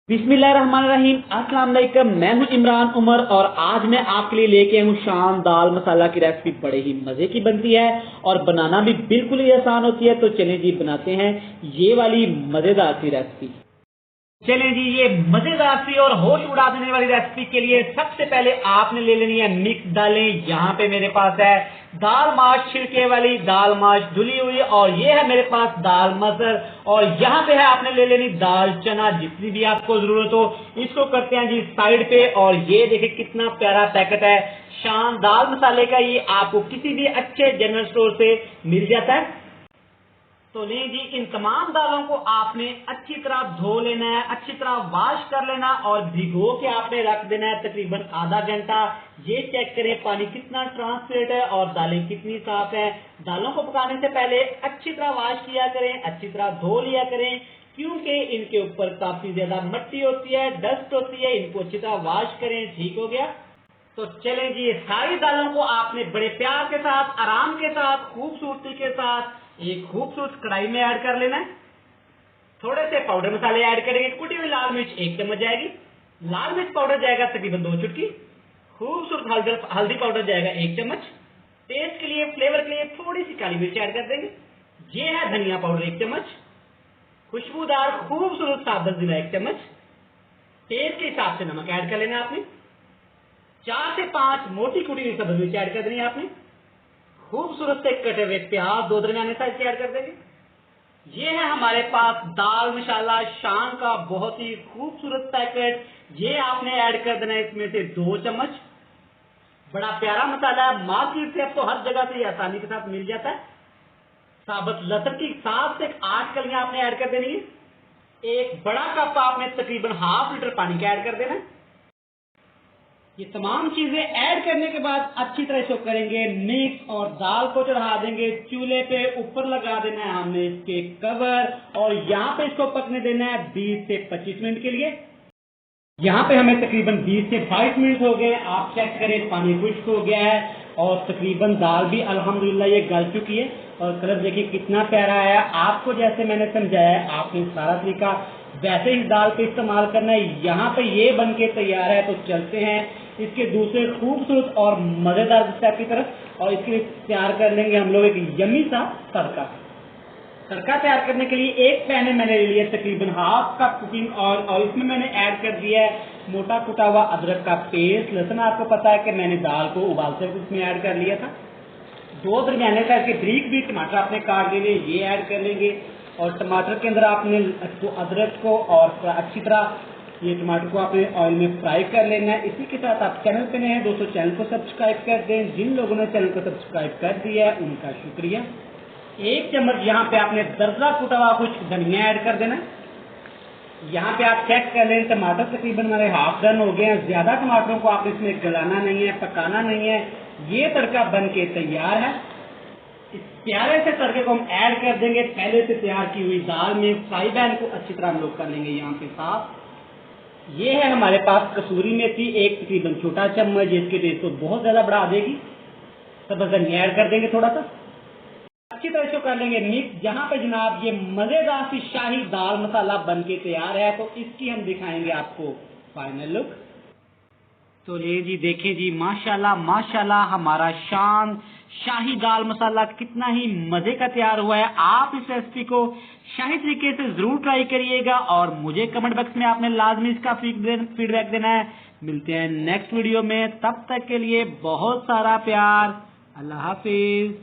बिस्मिल्लाहिर्रहमानिर्रहीम। अस्सलाम वालेकुम। मैं हूं इमरान उमर और आज मैं आपके लिए लेके आया हूं शान दाल मसाला की रेसिपी। बड़े ही मजे की बनती है और बनाना भी बिल्कुल ही आसान होती है। तो चलें जी बनाते हैं ये वाली मजेदार सी रेसिपी। चलें जी, ये मजेदार सी और होश उड़ा देने वाली रेसिपी के लिए सबसे पहले आपने ले लेनी है मिक्स दालें। यहाँ पे मेरे पास है दाल माश छिलके वाली, दाल माश धुली हुई, और ये है मेरे पास दाल मसर, और यहाँ पे है आपने ले लेनी दाल चना, जितनी भी आपको जरूरत हो। इसको करते हैं जी साइड पे। और ये देखिए कितना प्यारा पैकेट है शान दाल मसाले का। ये आपको किसी भी अच्छे जनरल स्टोर से मिल जाता है। तो नहीं जी, इन तमाम दालों को आपने अच्छी तरह धो लेना है, अच्छी तरह वॉश कर लेना और भिगो के आपने रख देना है तकरीबन आधा घंटा। ये चेक करें पानी कितना ट्रांसपेरेंट है और दालें कितनी साफ है। दालों को पकाने से पहले अच्छी तरह वॉश किया करें, अच्छी तरह धो लिया करें, क्योंकि इनके ऊपर काफी ज्यादा मिट्टी होती है, डस्ट होती है। इनको अच्छी तरह वॉश करें। ठीक हो गया। तो चलें जी, सारी दालों को आपने बड़े प्यार के साथ, आराम के साथ, खूबसूरती के साथ एक खूबसूरत कढ़ाई में ऐड कर लेना है। थोड़े से पाउडर मसाले ऐड करेंगे। कुटी हुई लाल मिर्च 1 चम्मच जाएगी, लाल मिर्च पाउडर जाएगा तकरीबन 2 चुटकी, खूबसूरत हल्दी पाउडर जाएगा 1 चम्मच, टेस्ट के लिए, फ्लेवर के लिए थोड़ी सी काली मिर्च ऐड कर देंगे। ये है धनिया पाउडर 1 चम्मच, खुशबूदार खूबसूरत साबुत जीरा 1 चम्मच, टेस्ट के हिसाब से नमक ऐड कर लेना आपने। 4 से 5 मोटी कुटी हुई सब्जी मिर्च ऐड कर देनी है आपने। खूबसूरत से कटे हुए प्याज 2 दरमियाने साइज के ऐड कर देंगे। ये है हमारे पास दाल मसाला शान का बहुत ही खूबसूरत पैकेट। ये आपने ऐड कर देना है इसमें से 2 चम्मच। बड़ा प्यारा मसाला है, मार्केट से आपको हर जगह से आसानी के साथ मिल जाता है। साबुत लहसुन की 7 से 8 कलियां आपने ऐड कर देनी है। एक बड़ा कप आपने तकरीबन ½ लीटर पानी का ऐड कर देना है। ये तमाम चीजें ऐड करने के बाद अच्छी तरह इसको करेंगे मिक्स और दाल को चढ़ा देंगे चूल्हे पे। ऊपर लगा देना है हमने इसके कवर और यहाँ पे इसको पकने देना है 20 से 25 मिनट के लिए। यहाँ पे हमें तकरीबन 20 से 22 मिनट हो गए। आप चेक करें पानी खुश्क हो गया है और तकरीबन दाल भी अल्हम्दुलिल्लाह ये गल चुकी है और कलर देखिए कितना प्यारा है। आपको जैसे मैंने समझाया है आपने सारा तरीका वैसे ही दाल पे इस्तेमाल करना है। यहाँ पे ये बन के तैयार है। तो चलते हैं इसके दूसरे खूबसूरत और मजेदार स्टेप की तरफ। और इसके लिए तैयार कर लेंगे हम लोग एक यम्मी सा तड़का। तड़का तैयार करने के लिए एक पैन में मैंने ले लिया तकरीबन ½ कप कुकिंग ऑयल और इसमें मैंने ऐड कर दिया है मोटा कुटा हुआ अदरक का पेस्ट। लहसुन आपको पता है कि मैंने दाल को उबालते हुए इसमें ऐड कर लिया था। 2 दरमियाने साइज के बारीक भी टमाटर आपने काट लिए, ये ऐड कर लेंगे। और टमाटर के अंदर आपने अदरक को और अच्छी तरह ये टमाटर को आपने ऑयल में फ्राई कर लेना है। इसी के साथ आप चैनल पे नए हैं दोस्तों, चैनल को सब्सक्राइब कर दें। जिन लोगों ने चैनल को सब्सक्राइब कर दिया है उनका शुक्रिया। 1 चम्मच यहाँ पे आपने दरदरा कुटा हुआ कुछ धनिया ऐड कर देना है। यहाँ पे आप चेक कर लें टमाटर तकरीबन हमारे हाफ डन हो गए हैं। ज्यादा टमाटरों को आप इसमें गलाना नहीं है, पकाना नहीं है। ये तड़का बन के तैयार है। इस प्यारे से तड़के को हम ऐड कर देंगे पहले से तैयार की हुई दाल में। फ्राई पैन को अच्छी तरह हम लोग कर लेंगे यहाँ पे साफ। ये है हमारे पास कसूरी मेथी 1 तकरीबन छोटा चम्मच, जिसके टेस्ट को बहुत ज्यादा बढ़ा देगी। तब धनिया ऐड कर देंगे थोड़ा सा, अच्छी तरह से कर लेंगे मिक्स। जहां पे जनाब ये मजेदार सी शाही दाल मसाला बन के तैयार है तो इसकी हम दिखाएंगे आपको फाइनल लुक। तो ये जी देखें जी, माशाल्लाह माशाल्लाह हमारा शान शाही दाल मसाला कितना ही मजे का तैयार हुआ है। आप इस रेसिपी को शाही तरीके से जरूर ट्राई करिएगा और मुझे कमेंट बॉक्स में आपने लाजमी इसका फीडबैक देना है। मिलते हैं नेक्स्ट वीडियो में, तब तक के लिए बहुत सारा प्यार। अल्लाह हाफिज।